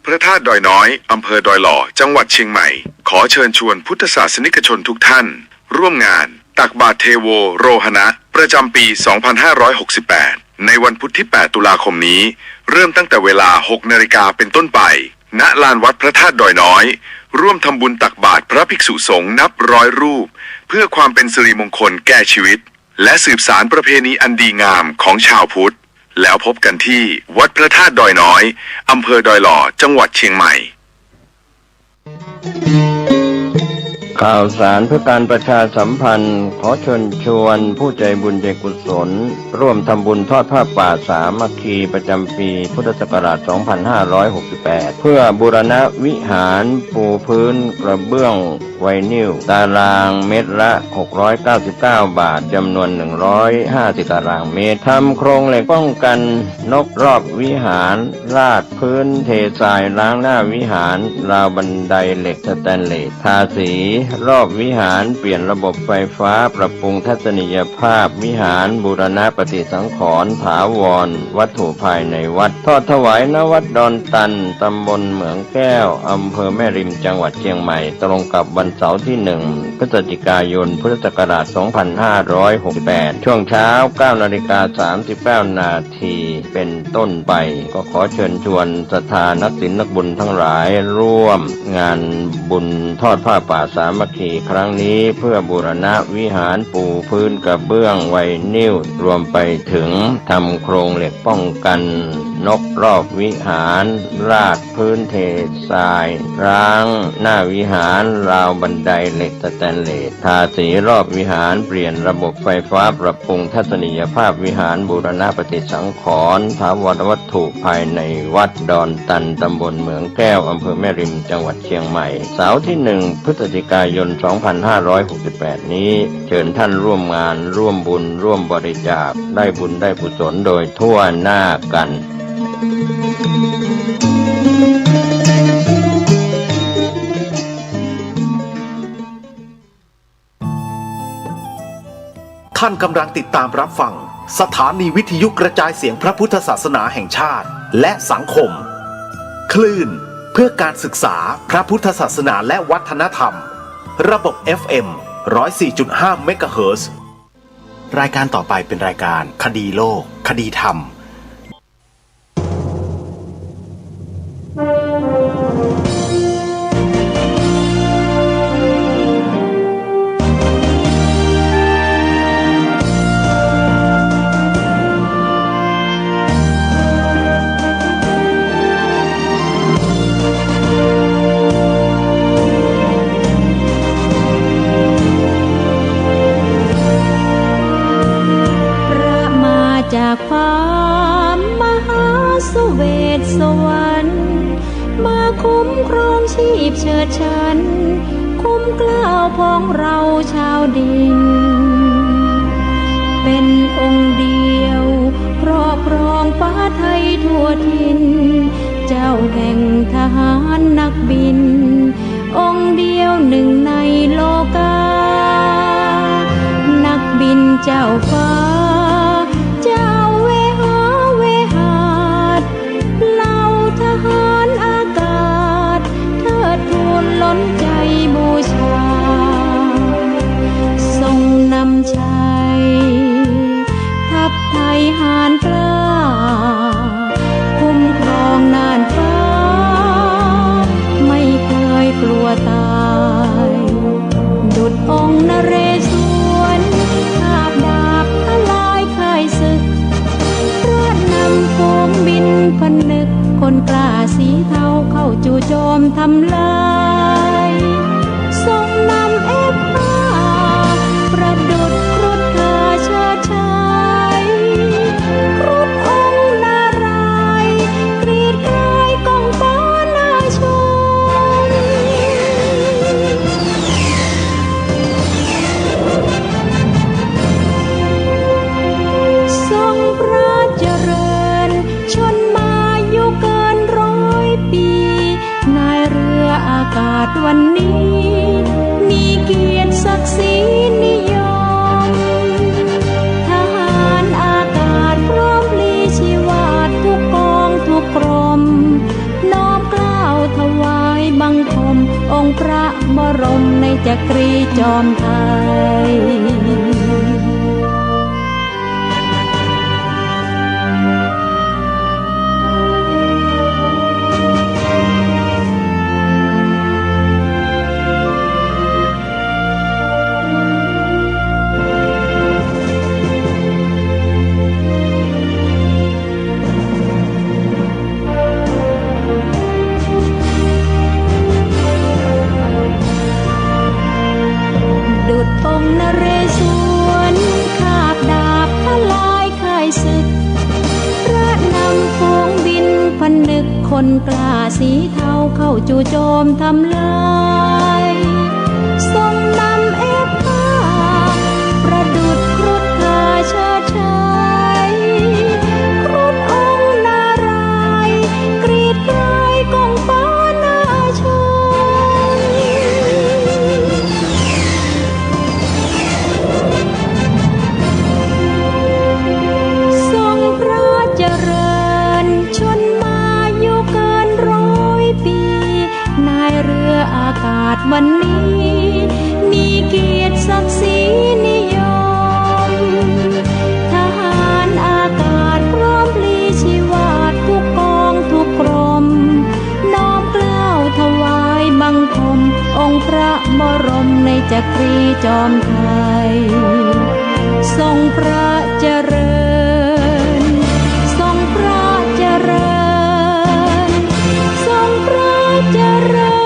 พระธาตุดอยน้อยอำเภอดอยหล่อจังหวัดเชียงใหม่ขอเชิญชวนพุทธศาสนิกชนทุกท่านร่วมงานตักบาตรเทโวโรหณะประจำปี 2568 ในวันพุธที่ 8 ตุลาคมนี้เริ่มตั้งแต่เวลา 6 นาฬิกาเป็นต้นไปณลานวัดพระธาตุดอยน้อยร่วมทำบุญตักบาตรพระภิกษุสงฆ์นับร้อยรูปเพื่อความเป็นสิริมงคลแก่ชีวิตและสืบสานประเพณีอันดีงามของชาวพุทธแล้วพบกันที่วัดพระธาตุดอยน้อยอำเภอดอยหล่อจังหวัดเชียงใหม่ข่าวสารเพื่อการประชาสัมพันธ์ขอเชิญชวนผู้ใจบุญใจกุศลร่วมทำบุญทอดผ้าป่าสามัคคีประจำปีพุทธศักราช 2568 เพื่อบูรณะวิหารปูพื้นกระเบื้องไวนิลตารางเมตรละ 699 บาทจำนวน 150 ตารางเมตรทำโครงเหล็กป้องกันนกรอบวิหารราดพื้นเททรายล้างหน้าวิหารราวบันไดเหล็กสแตนเลสทาสีรอบวิหารเปลี่ยนระบบไฟฟ้าปรับปรุงทัศนียภาพวิหารบูรณะปฏิสังขรณ์ถาวรวัตถุภายในวัดทอดถวายณวัดดอนตันตำบลเหมืองแก้วอำเภอแม่ริมจังหวัดเชียงใหม่ตรงกับวันเสาร์ที่ 1 พฤศจิกายนพุทธศักราช 2568 ช่วงเช้า 9:39 นาทีเป็นต้นไปก็ขอเชิญชวนศรัทธานักศีลนักบุญทั้งหลายร่วมงานบุญทอดผ้าป่าสามัคคีครั้งนี้เพื่อบูรณะวิหารปูพื้นกระเบื้องไวนิลรวมไปถึงทำโครงเหล็กป้องกันนกรอบวิหารราดพื้นเททรายร้างหน้าวิหารราวบันไดเหล็กสแตนเลสทาสีรอบวิหารเปลี่ยนระบบไฟฟ้าปรับปรุงทัศนียภาพวิหารบูรณะปฏิสังขรณ์ถาวรวัตถุภายในวัดดอนตันตำบลเหมืองแก้วอำเภอแม่ริมจังหวัดเชียงใหม่เสาร์ที่ 1 พฤศจิกายน 2568 นี้เชิญท่านร่วมงานร่วมบุญร่วมบริจาคได้บุญได้กุศลโดยทั่วหน้ากันท่านกำลังติดตามรับฟังสถานีวิทยุกระจายเสียงพระพุทธศาสนาแห่งชาติและสังคมคลื่นเพื่อการศึกษาพระพุทธศาสนาและวัฒนธรรมระบบ FM 104.5 เมกะเฮิรตซ์รายการต่อไปเป็นรายการคดีโลกคดีธรรมจากฟ้ามหาสเวทสวรรค์มาคุ้มครองชีพเชิดชันคุ้มเกล้าพ้องเราชาวดินเป็นองค์เดียวครอบครองฟ้าไทยทั่วถิ่นเจ้าแห่งทหารนักบินองค์เดียวหนึ่งในโลกานักบินเจ้าฟ้าล้นใจบูชาทรงนำชัยทัพไทยหาญกล้าคุ้มครองน่านฟ้าไม่เคยกลัวตายดุจองค์นเรศวรคาบดาบทลายค่ายศึกพระนำฝูงบินผนึกคนกล้าสีเทาเข้าจู่โจมทำลายทรงนำF5ประดุจครุฑเธอเชิดชัยครุฑองค์นารายณ์กรีดกรายกองฟ้าน่าชมทรงพระเจริญชนมายุเกิน100 ปีนายเรืออากาศวันนี้มีเกียรติศักดิ์ศรีนิยมทหารอากาศพร้อมพลีชีวาทุกกองทุกกรมน้อมเกล้า ค์พระบรมในจักรีจอมไทยองค์นเรศวรคาบดาบทลายค่ายศึกพระนำฝูงบินผนึกคนกล้าสีเทาเข้าจู่โจมทำลายทรงนำเอฟฟ้าประดุจครุฑคาเชิดชัยครุฑองค์นารายณ์กรีดกรายกองฟ้านาชนเจริญชนมาอยู่เกิน100 ปีนายเรืออากาศวันนี้มีเกียรติศักดิ์ศรีนิยมทหารอากาศพร้อมพลีชีวาทุกกองทุกกรมน้อมเกล้าถวายบังคมองค์พระบรมในจักรีจอมไทยทรงพระเจริญทรงพระเจริญทรงพระเจริญ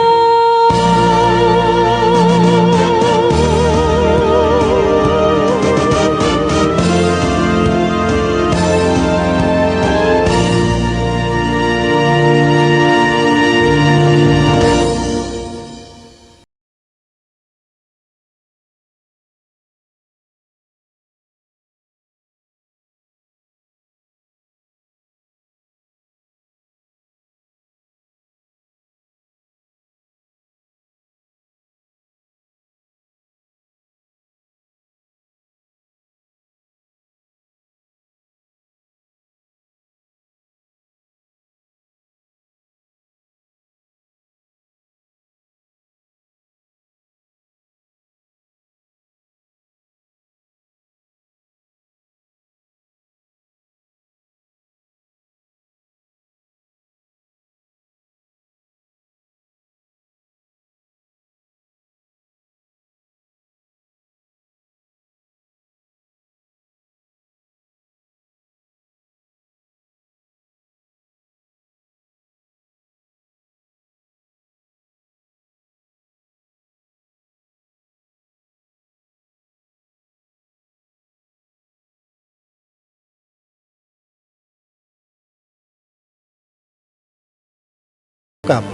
กับ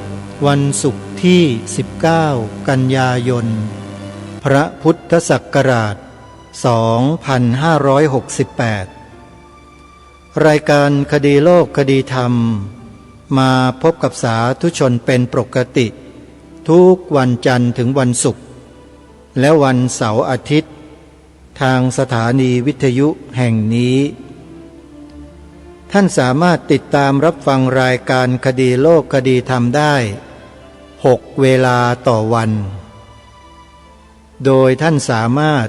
วันศุกร์ที่ 19 กันยายน พระพุทธศักราช 2568 รายการคดีโลกคดีธรรมมาพบกับสาธุชนเป็นปกติทุกวันจันทร์ถึงวันศุกร์และวันเสาร์อาทิตย์ทางสถานีวิทยุแห่งนี้ท่านสามารถติดตามรับฟังรายการคดีโลกคดีธรรมได้6 เวลาต่อวันโดยท่านสามารถ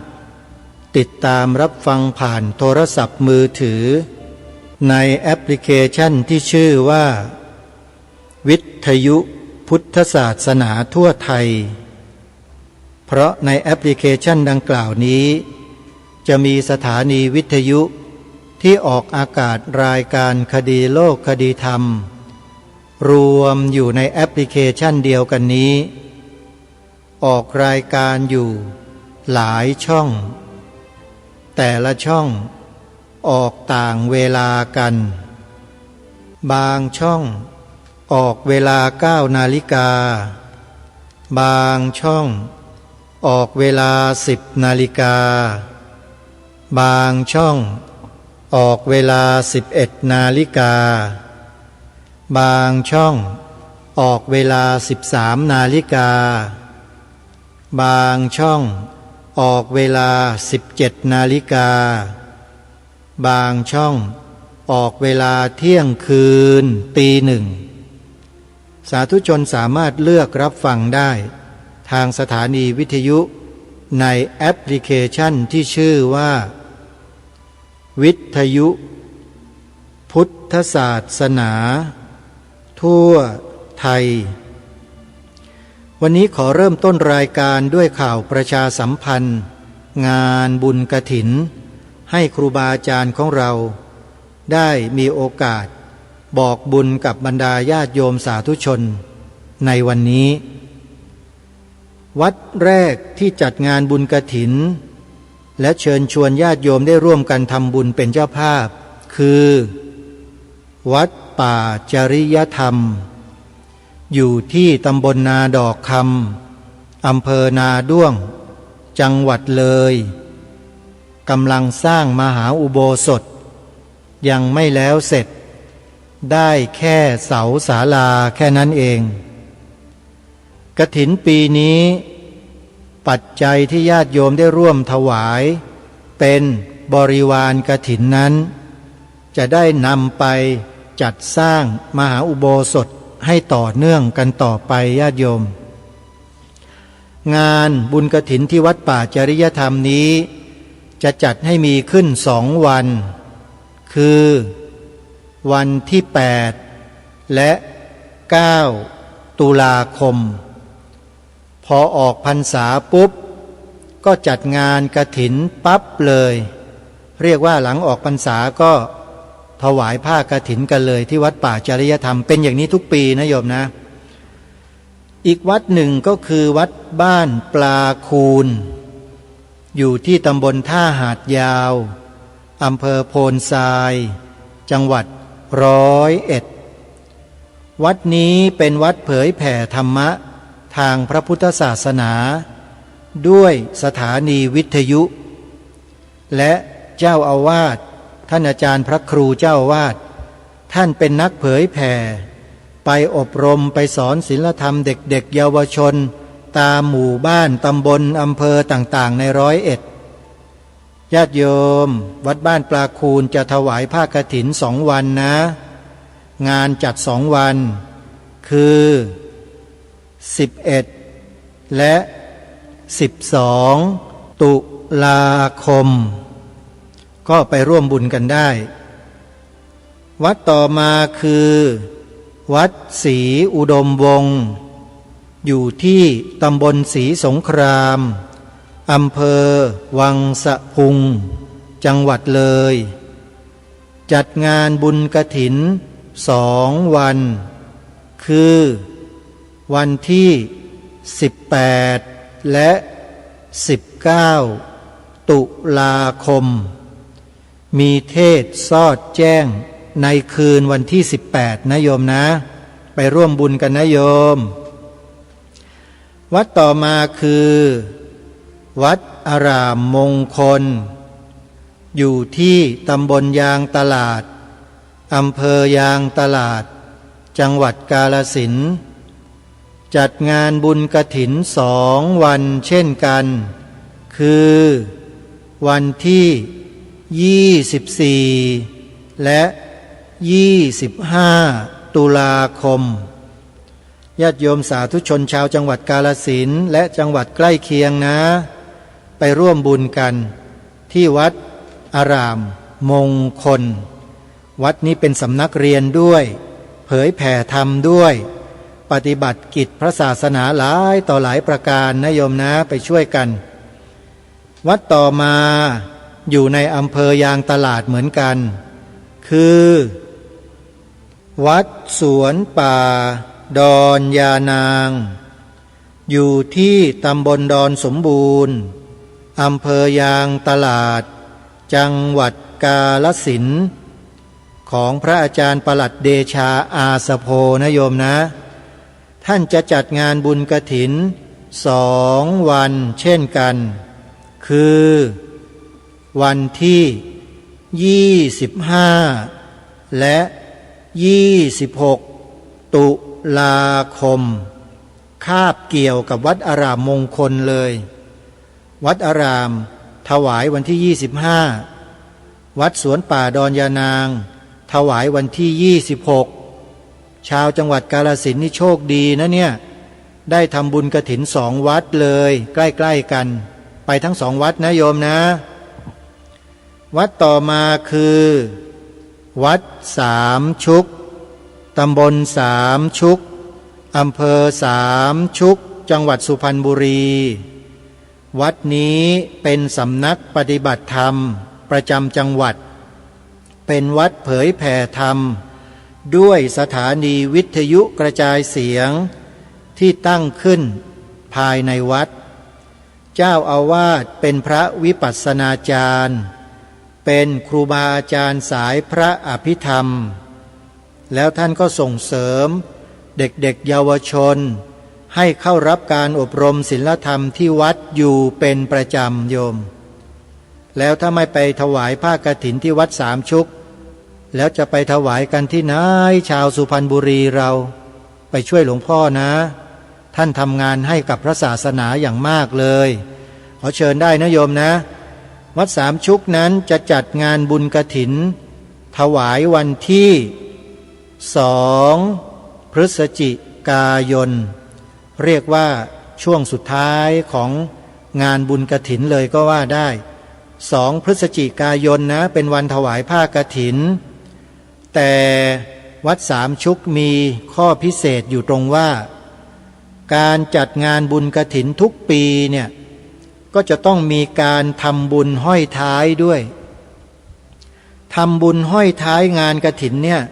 ติดตามรับฟังผ่านโทรศัพท์มือถือในแอปพลิเคชันที่ชื่อว่าวิทยุพุทธศาสนาทั่วไทยเพราะในแอปพลิเคชันดังกล่าวนี้จะมีสถานีวิทยุที่ออกอากาศรายการคดีโลกคดีธรรมรวมอยู่ในแอปพลิเคชันเดียวกันนี้ออกรายการอยู่หลายช่องแต่ละช่องออกต่างเวลากันบางช่องออกเวลา9 นาฬิกาบางช่องออกเวลา10 นาฬิกาบางช่องออกเวลา11 นาฬิกาบางช่องออกเวลา13 นาฬิกาบางช่องออกเวลา17 นาฬิกาบางช่องออกเวลาเที่ยงคืนตี 1สาธุชนสามารถเลือกรับฟังได้ ทางสถานีวิทยุในแอปพลิเคชันที่ชื่อว่าวิทยุพุทธศาสนาทั่วไทยวันนี้ขอเริ่มต้นรายการด้วยข่าวประชาสัมพันธ์งานบุญกฐินให้ครูบาอาจารย์ของเราได้มีโอกาสบอกบุญกับบรรดาญาติโยมสาธุชนในวันนี้วัดแรกที่จัดงานบุญกฐินและเชิญชวนญาติโยมได้ร่วมกันทำบุญเป็นเจ้าภาพคือวัดป่าจริยธรรมอยู่ที่ตำบลนาดอกคำอำเภอนาด้วงจังหวัดเลยกำลังสร้างมหาอุโบสถยังไม่แล้วเสร็จได้แค่เสาศาลาแค่นั้นเองกฐินปีนี้ปัจจัยที่ญาติโยมได้ร่วมถวายเป็นบริวารกฐินนั้นจะได้นำไปจัดสร้างมหาอุโบสถให้ต่อเนื่องกันต่อไปญาติโยมงานบุญกฐินที่วัดป่าจริยธรรมนี้จะจัดให้มีขึ้น2 วันคือวันที่8และ9ตุลาคมพอออกพรรษาปุ๊บก็จัดงานกฐินปั๊บเลยเรียกว่าหลังออกพรรษาก็ถวายผ้ากฐินกันเลยที่วัดป่าจริยธรรมเป็นอย่างนี้ทุกปีนะโยมนะอีกวัดหนึ่งก็คือวัดบ้านปลาคูนอยู่ที่ตำบลท่าหาดยาวอำเภอโพนทรายจังหวัด101วัดนี้เป็นวัดเผยแผ่ธรรมะทางพระพุทธศาสนาด้วยสถานีวิทยุและเจ้าอาวาสท่านอาจารย์พระครูเจ้าอาวาสท่านเป็นนักเผยแผ่ไปอบรมไปสอนศีลธรรมเด็กๆเยาวชนตามหมู่บ้านตำบลอำเภอต่างๆใน101ญาติโยมวัดบ้านปลาคูนจะถวายผ้ากฐิน2 วันนะงานจัด2 วันคือ11และ12ตุลาคมก็ไปร่วมบุญกันได้วัดต่อมาคือวัดศรีอุดมวงศ์อยู่ที่ตำบลศรีสงครามอำเภอวังสะพุงจังหวัดเลยจัดงานบุญกฐิน2 วันคือวันที่18และ19ตุลาคมมีเทศน์สอดแจ้งในคืนวันที่18นะโยมนะไปร่วมบุญกันนะโยมวัดต่อมาคือวัดอารามมงคลอยู่ที่ตำบลยางตลาดอำเภอยางตลาดจังหวัดกาฬสินธุ์จัดงานบุญกฐิน2 วันเช่นกันคือวันที่24และ25ตุลาคมญาติโยมสาธุชนชาวจังหวัดกาฬสินธุ์และจังหวัดใกล้เคียงนะไปร่วมบุญกันที่วัดอารามมงคลวัดนี้เป็นสำนักเรียนด้วยเผยแผ่ธรรมด้วยปฏิบัติกิจพระศาสนาหลายต่อหลายประการนะโยมนะไปช่วยกันวัดต่อมาอยู่ในอำเภอยางตลาดเหมือนกันคือวัดสวนป่าดอนยานางอยู่ที่ตำบลดอนสมบูรณ์อำเภอยางตลาดจังหวัดกาฬสินธุ์ของพระอาจารย์ปลัดเดชาอาสโพนะโยมนะท่านจะจัดงานบุญกฐิน2 วันเช่นกันคือวันที่25และ26ตุลาคมคาบเกี่ยวกับวัดอารามมงคลเลยวัดอารามถวายวันที่25วัดสวนป่าดอนยานางถวายวันที่26ชาวจังหวัดกาฬสินธุ์นี่โชคดีนะเนี่ย ได้ทำบุญกฐิน2 วัดเลยใกล้ๆกันไปทั้ง2 วัดนะโยมนะ วัดต่อมาคือ วัดสามชุกตำบลสามชุกอำเภอสามชุกจังหวัดสุพรรณบุรี วัดนี้เป็นสำนักปฏิบัติธรรมประจำจังหวัดเป็นวัดเผยแผ่ธรรมด้วยสถานีวิทยุกระจายเสียงที่ตั้งขึ้นภายในวัดเจ้าอาวาสเป็นพระวิปัสสนาจารย์เป็นครูบาอาจารย์สายพระอภิธรรมแล้วท่านก็ส่งเสริมเด็กๆเยาวชนให้เข้ารับการอบรมศีลธรรมที่วัดอยู่เป็นประจำโยมแล้วถ้าไม่ไปถวายผ้ากฐินที่วัดสามชุกแล้วจะไปถวายกันที่ไหนชาวสุพรรณบุรีเราไปช่วยหลวงพ่อนะท่านทำงานให้กับพระศาสนาอย่างมากเลยขอเชิญได้นะโยมนะวัดสามชุกนั้นจะจัดงานบุญกฐินถวายวันที่2 พฤศจิกายนเรียกว่าช่วงสุดท้ายของงานบุญกฐินเลยก็ว่าได้2 พฤศจิกายนนะเป็นวันถวายผ้ากฐินแต่วัดสามชุกมีข้อพิเศษอยู่ตรงว่าการจัดงานบุญกฐินทุกปีเนี่ยก็จะต้องมีการทำบุญห้อยท้ายด้วยทำบุญห้อยท้ายงานกฐินเนี่ย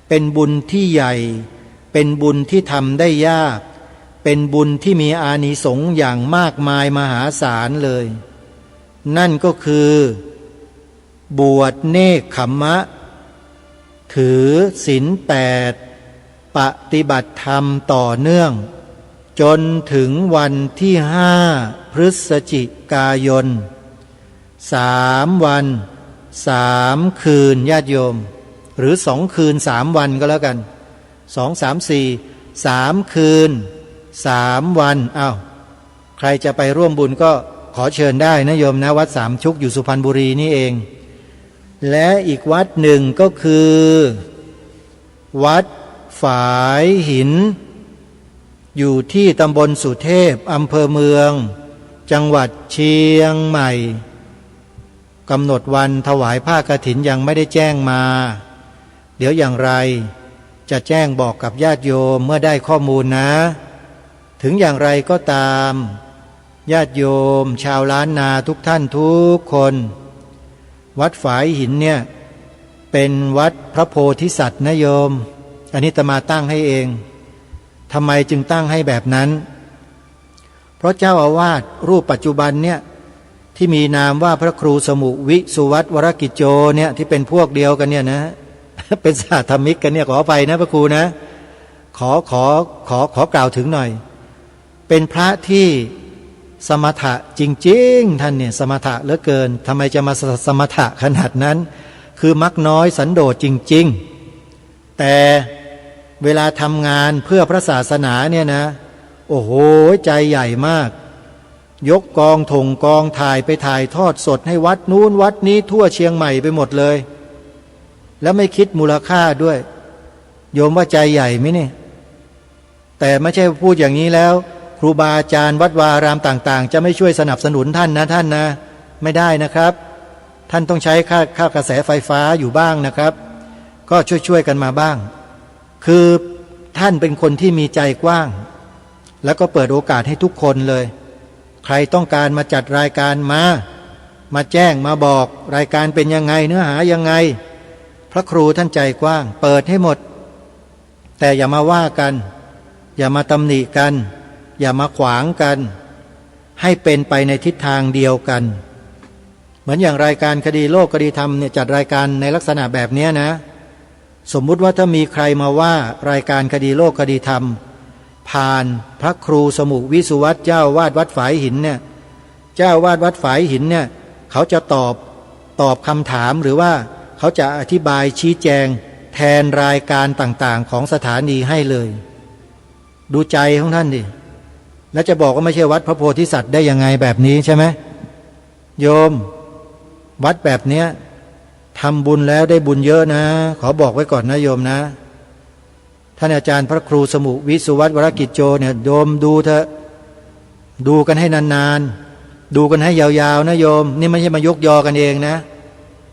เป็นบุญที่ใหญ่เป็นบุญที่ทำได้ยากเป็นบุญที่มีอานิสงส์อย่างมากมายมหาศาลเลยนั่นก็คือบวชเนกขัมมะถือศีล8ปฏิบัติธรรมต่อเนื่องจนถึงวันที่5 พฤศจิกายน3 วัน3 คืนญาติโยมหรือ2 คืน3 วันก็แล้วกัน2 3 4 3 คืน3 วันอ้าวใครจะไปร่วมบุญก็ขอเชิญได้นะโยมนะวัดสามชุกอยู่สุพรรณบุรีนี่เองและอีกวัดหนึ่งก็คือวัดฝายหินอยู่ที่ตำบลสุเทพอำเภอเมืองจังหวัดเชียงใหม่กำหนดวันถวายผ้ากฐินยังไม่ได้แจ้งมาเดี๋ยวอย่างไรจะแจ้งบอกกับญาติโยมเมื่อได้ข้อมูลนะถึงอย่างไรก็ตามญาติโยมชาวล้านนาทุกท่านทุกคนวัดฝายหินเนี่ยเป็นวัดพระโพธิสัตว์นะโยมอันนี้อาตมาตั้งให้เองทำไมจึงตั้งให้แบบนั้นเพราะเจ้าอาวาสรูปปัจจุบันเนี่ยที่มีนามว่าพระครูสมุวิสุวัตวรกิจโจเนี่ยที่เป็นพวกเดียวกันเนี่ยนะ เป็นสาธมิกกันเนี่ยขอไปนะพระครูนะขอกล่าวถึงหน่อยเป็นพระที่สมถะจริงๆท่านเนี่ยสมถะเหลือเกินทำไมจะมาสมถะขนาดนั้นคือมักน้อยสันโดษจริงๆแต่เวลาทำงานเพื่อพระศาสนาเนี่ยนะโอ้โหใจใหญ่มากยกกองถงกองถ่ายไปถ่ายทอดสดให้วัดนู้นวัดนี้ทั่วเชียงใหม่ไปหมดเลยแล้วไม่คิดมูลค่าด้วยโยมว่าใจใหญ่ไหมเนี่ยแต่ไม่ใช่พูดอย่างนี้แล้วครูบาอาจารย์วัดวารามต่างๆจะไม่ช่วยสนับสนุนท่านนะท่านนะไม่ได้นะครับท่านต้องใช้ค่ากระแสไฟฟ้าอยู่บ้างนะครับก็ช่วยกันมาบ้างคือท่านเป็นคนที่มีใจกว้างแล้วก็เปิดโอกาสให้ทุกคนเลยใครต้องการมาจัดรายการมาแจ้งมาบอกรายการเป็นยังไงเนื้อหายังไงพระครูท่านใจกว้างเปิดให้หมดแต่อย่ามาว่ากันอย่ามาตำหนิกันอย่ามาขวางกันให้เป็นไปในทิศทางเดียวกันเหมือนอย่างรายการคดีโลกคดีธรรมเนี่ยจัดรายการในลักษณะแบบนี้นะสมมุติว่าถ้ามีใครมาว่ารายการคดีโลกคดีธรรมผ่านพระครูสมุวิสุวัตเจ้าวาดวัดฝายหินเนี่ยเจ้าวาดวัดฝายหินเนี่ยเขาจะตอบคำถามหรือว่าเขาจะอธิบายชี้แจงแทนรายการต่างๆของสถานีให้เลยดูใจของท่านดิแล้วจะบอกว่าไม่ใช่วัดพระโพธิสัตว์ได้ยังไงแบบนี้ใช่ไหมโยมวัดแบบเนี้ยทำบุญแล้วได้บุญเยอะนะขอบอกไว้ก่อนนะโยมนะท ท่านอาจารย์พระครูสมุวิสุวัตวรกิจโจเนี่ยโยมดูเถอะดูกันให้นานๆดูกันให้ยาวๆนะโยมนี่ไม่ใช่มายกยอกันเองนะ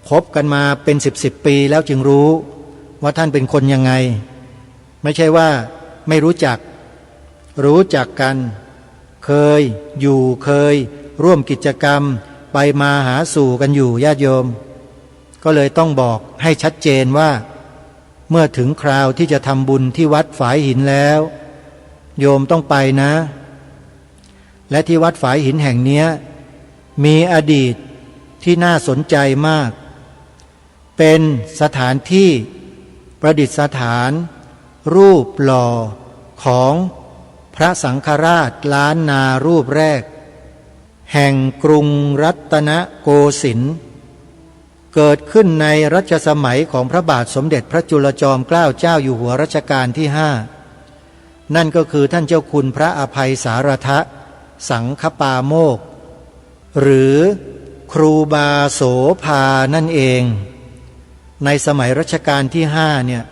คบกันมาเป็น10 ปีแล้วจึงรู้ว่าท่านเป็นคนยังไงไม่ใช่ว่าไม่รู้จักกันเคยอยู่เคยร่วมกิจกรรมไปมาหาสู่กันอยู่ญาติโยมก็เลยต้องบอกให้ชัดเจนว่าเมื่อถึงคราวที่จะทำบุญที่วัดฝายหินแล้วโยมต้องไปนะและที่วัดฝายหินแห่งนี้มีอดีตที่น่าสนใจมากเป็นสถานที่ประดิษฐานรูปหล่อของพระสังฆราชล้านนารูปแรกแห่งกรุงรัตนโกสินทร์เกิดขึ้นในรัชสมัยของพระบาทสมเด็จพระจุลจอมเกล้าเจ้าอยู่หัวรัชกาลที่5นั่นก็คือท่านเจ้าคุณพระอภัยสารทะสังฆปาโมกข์หรือครูบาโสภานั่นเองในสมัยรัชกาลที่5เนี่ย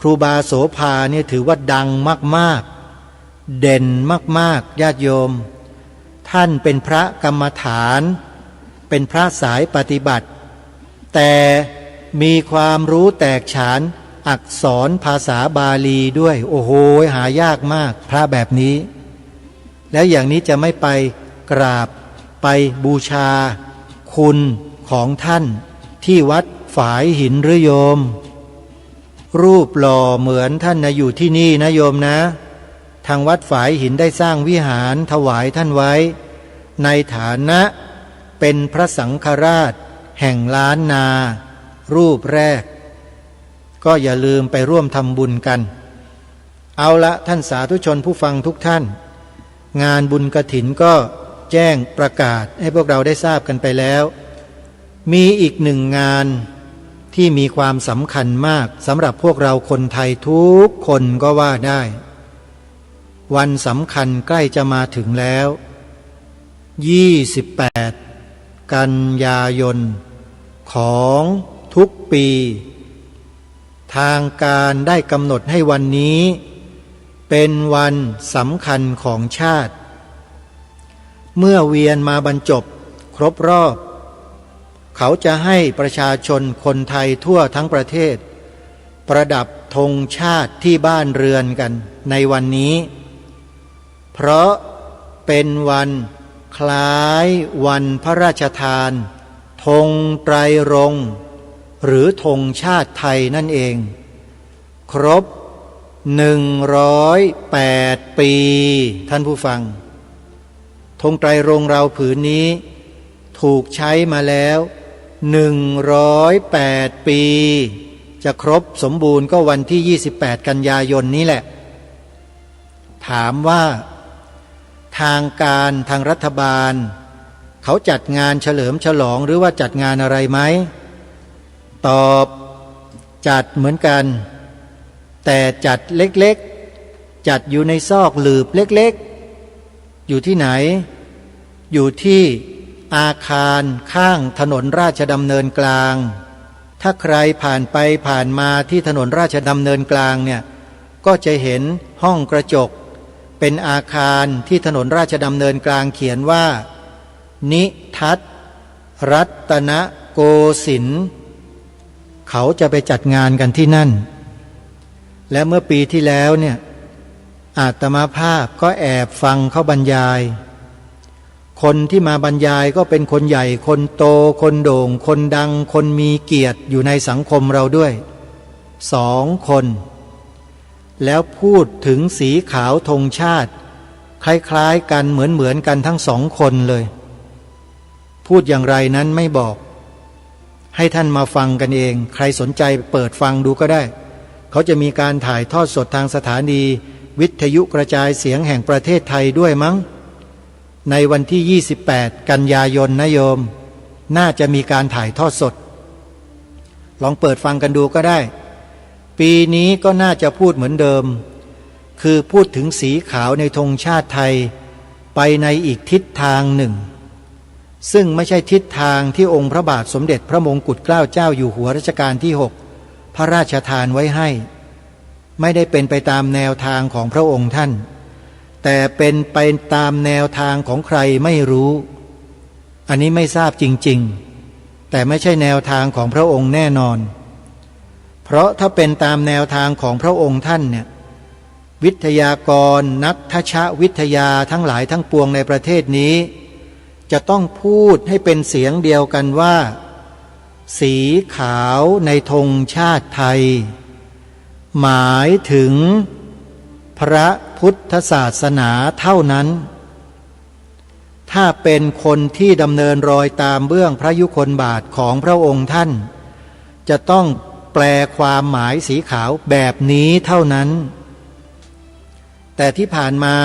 ครูบาโสภาเนี่ยถือว่าดังมากๆเด่นมากๆญาติโยมท่านเป็นพระกรรมฐานเป็นพระสายปฏิบัติแต่มีความรู้แตกฉานอักษรภาษาบาลีด้วยโอ้โหหายากมากพระแบบนี้แล้วอย่างนี้จะไม่ไปกราบไปบูชาคุณของท่านที่วัดฝายหินหรือโยมรูปหล่อเหมือนท่านนะอยู่ที่นี่นะโยมนะทางวัดฝายหินได้สร้างวิหารถวายท่านไว้ในฐานะเป็นพระสังฆราชแห่งล้านนารูปแรกก็อย่าลืมไปร่วมทำบุญกันเอาละท่านสาธุชนผู้ฟังทุกท่านงานบุญกฐินก็แจ้งประกาศให้พวกเราได้ทราบกันไปแล้วมีอีกหนึ่งงานที่มีความสำคัญมากสำหรับพวกเราคนไทยทุกคนก็ว่าได้วันสำคัญใกล้จะมาถึงแล้ว28กันยายนของทุกปีทางการได้กำหนดให้วันนี้เป็นวันสำคัญของชาติเมื่อเวียนมาบรรจบครบรอบเขาจะให้ประชาชนคนไทยทั่วทั้งประเทศประดับธงชาติที่บ้านเรือนกันในวันนี้เพราะเป็นวันคล้ายวันพระราชทานธงไตรรงค์หรือธงชาติไทยนั่นเองครบ108 ปีท่านผู้ฟังธงไตรรงค์เราผืนนี้ถูกใช้มาแล้ว108 ปีจะครบสมบูรณ์ก็วันที่28กันยายนนี้แหละถามว่าทางการทางรัฐบาลเขาจัดงานเฉลิมฉลองหรือว่าจัดงานอะไรไหมตอบจัดเหมือนกันแต่จัดเล็กๆจัดอยู่ในซอกหลืบเล็กๆอยู่ที่ไหนอยู่ที่อาคารข้างถนนราชดำเนินกลางถ้าใครผ่านไปผ่านมาที่ถนนราชดำเนินกลางเนี่ยก็จะเห็นห้องกระจกเป็นอาคารที่ถนนราชดำเนินกลางเขียนว่านิทัศน์รัตนโกสินทร์เขาจะไปจัดงานกันที่นั่นและเมื่อปีที่แล้วเนี่ยอาตมาภาพก็แอบฟังเขาบรรยายคนที่มาบรรยายก็เป็นคนใหญ่คนโตคนโด่งคนดังคนมีเกียรติอยู่ในสังคมเราด้วย2 คนแล้วพูดถึงสีขาวธงชาติคล้ายๆกันเหมือนกันทั้ง2 คนเลยพูดอย่างไรนั้นไม่บอกให้ท่านมาฟังกันเองใครสนใจเปิดฟังดูก็ได้เขาจะมีการถ่ายทอดสดทางสถานีวิทยุกระจายเสียงแห่งประเทศไทยด้วยมั้งในวันที่28กันยายนนะโยมน่าจะมีการถ่ายทอดสดลองเปิดฟังกันดูก็ได้ปีนี้ก็น่าจะพูดเหมือนเดิมคือพูดถึงสีขาวในธงชาติไทยไปในอีกทิศทางหนึ่งซึ่งไม่ใช่ทิศทางที่องค์พระบาทสมเด็จพระมงกุฎเกล้าเจ้าอยู่หัวรัชกาลที่6พระราชทานไว้ให้ ไม่ได้เป็นไปตามแนวทางของพระองค์ท่านแต่เป็นไปตามแนวทางของใครไม่รู้อันนี้ไม่ทราบจริงๆแต่ไม่ใช่แนวทางของพระองค์แน่นอนเพราะถ้าเป็นตามแนวทางของพระองค์ท่านเนี่ยวิทยากรนักทชวิทยาทั้งหลายทั้งปวงในประเทศนี้จะต้องพูดให้เป็นเสียงเดียวกันว่าสีขาวในธงชาติไทยหมายถึงพระพุทธศาสนาเท่านั้นถ้าเป็นคนที่ดำเนินรอยตามเบื้องพระยุคลบาทของพระองค์ท่านจะต้องแปลความหมายสีขาวแบบนี้เท่านั้นแต่ที่ผ่านมา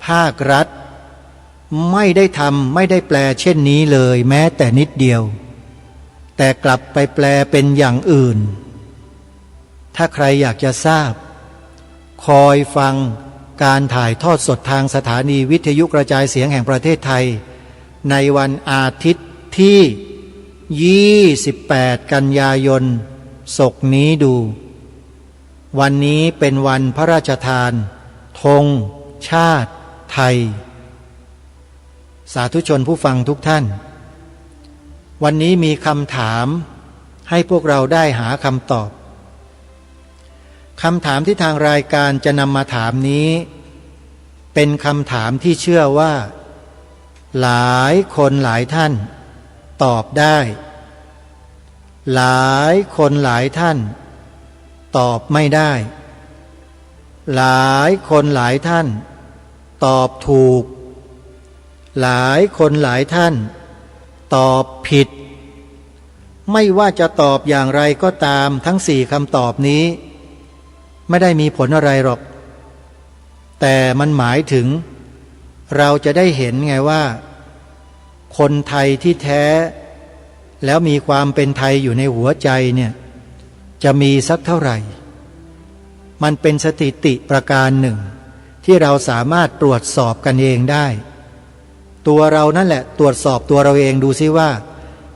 ภาครัฐไม่ได้ทำไม่ได้แปลเช่นนี้เลยแม้แต่นิดเดียวแต่กลับไปแปลเป็นอย่างอื่นถ้าใครอยากจะทราบคอยฟังการถ่ายทอดสดทางสถานีวิทยุกระจายเสียงแห่งประเทศไทยในวันอาทิตย์ที่28กันยายนศกนี้ดูวันนี้เป็นวันพระราชทานธงชาติไทยสาธุชนผู้ฟังทุกท่านวันนี้มีคำถามให้พวกเราได้หาคำตอบคำถามที่ทางรายการจะนำมาถามนี้เป็นคำถามที่เชื่อว่าหลายคนหลายท่านตอบได้หลายคนหลายท่านตอบไม่ได้หลายคนหลายท่านตอบถูกหลายคนหลายท่านตอบผิดไม่ว่าจะตอบอย่างไรก็ตามทั้ง4คำตอบนี้ไม่ได้มีผลอะไรหรอกแต่มันหมายถึงเราจะได้เห็นไงว่าคนไทยที่แท้แล้วมีความเป็นไทยอยู่ในหัวใจเนี่ยจะมีสักเท่าไหร่มันเป็นสถิติประการหนึ่งที่เราสามารถตรวจสอบกันเองได้ตัวเรานั่นแหละตรวจสอบตัวเราเองดูซิว่า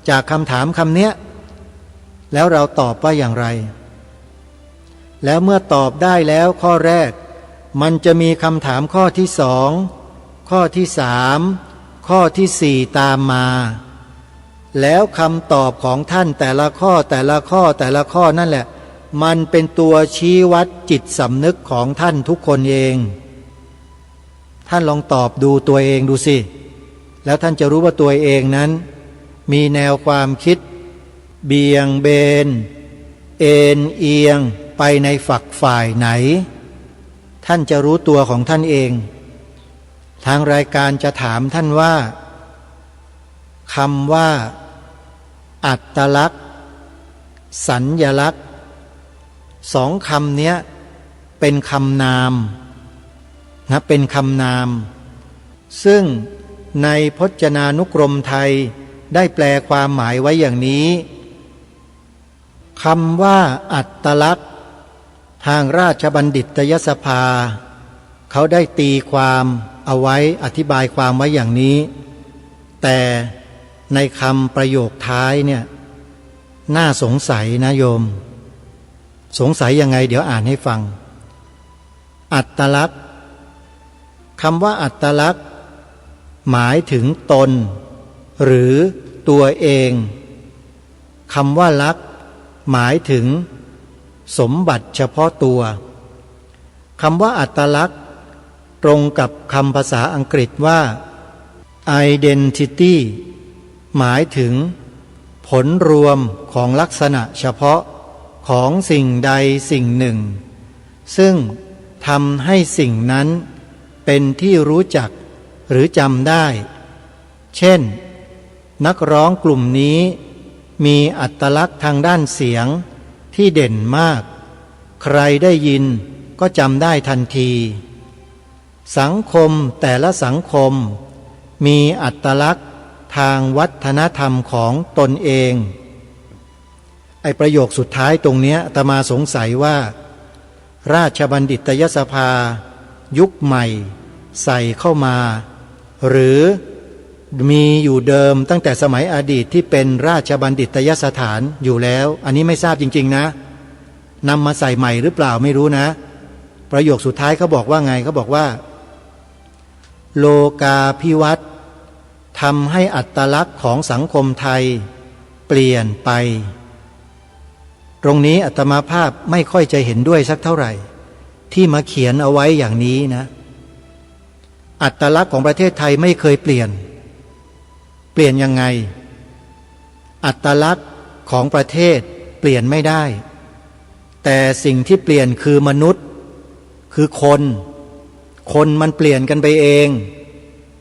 จากคำถามคำเนี้ยแล้วเราตอบว่าอย่างไรแล้วเมื่อตอบได้แล้วข้อแรกมันจะมีคำถามข้อที่2ข้อที่3ข้อที่4ตามมาแล้วคำตอบของท่านแต่ละข้อแต่ละข้อแต่ละข้อนั่นแหละมันเป็นตัวชี้วัดจิตสำนึกของท่านทุกคนเองท่านลองตอบดูตัวเองดูสิแล้วท่านจะรู้ว่าตัวเองนั้นมีแนวความคิดเบี่ยงเบนเอ็นเอียงไปในฝักฝ่ายไหนท่านจะรู้ตัวของท่านเองทางรายการจะถามท่านว่าคำว่าอัตลักษณ์สัญลักษณ์2คำนี้เป็นคำนามนะเป็นคำนามซึ่งในพจนานุกรมไทยได้แปลความหมายไว้อย่างนี้คำว่าอัตลักษณ์ทางราชบัณฑิตยสภาเขาได้ตีความเอาไว้อธิบายความไว้อย่างนี้แต่ในคำประโยคท้ายเนี่ยน่าสงสัยนะโยมสงสัยยังไงเดี๋ยวอ่านให้ฟังอัตลักษณ์คำว่าอัตลักษณ์หมายถึงตนหรือตัวเองคำว่าลักษณ์หมายถึงสมบัติเฉพาะตัวคำว่าอัตลักษณ์ตรงกับคำภาษาอังกฤษว่า identity หมายถึงผลรวมของลักษณะเฉพาะของสิ่งใดสิ่งหนึ่งซึ่งทำให้สิ่งนั้นเป็นที่รู้จักหรือจำได้เช่นนักร้องกลุ่มนี้มีอัตลักษณ์ทางด้านเสียงที่เด่นมากใครได้ยินก็จำได้ทันทีสังคมแต่ละสังคมมีอัตลักษณ์ทางวัฒนธรรมของตนเองไอ้ประโยคสุดท้ายตรงเนี้ยอาตมาสงสัยว่าราชบัณฑิตยสภายุคใหม่ใส่เข้ามาหรือมีอยู่เดิมตั้งแต่สมัยอดีตที่เป็นราชบัณฑิตยสถานอยู่แล้วอันนี้ไม่ทราบจริงๆนะ นำมาใส่ใหม่หรือเปล่าไม่รู้นะประโยคสุดท้ายเขาบอกว่าไงเขาบอกว่าโลกาภิวัตน์ทำให้อัตลักษณ์ของสังคมไทยเปลี่ยนไปตรงนี้อาตมาภาพไม่ค่อยจะเห็นด้วยสักเท่าไหร่ที่มาเขียนเอาไว้อย่างนี้นะอัตลักษณ์ของประเทศไทยไม่เคยเปลี่ยนยังไงอัตลักษณ์ของประเทศเปลี่ยนไม่ได้แต่สิ่งที่เปลี่ยนคือมนุษย์คือคนมันเปลี่ยนกันไปเอง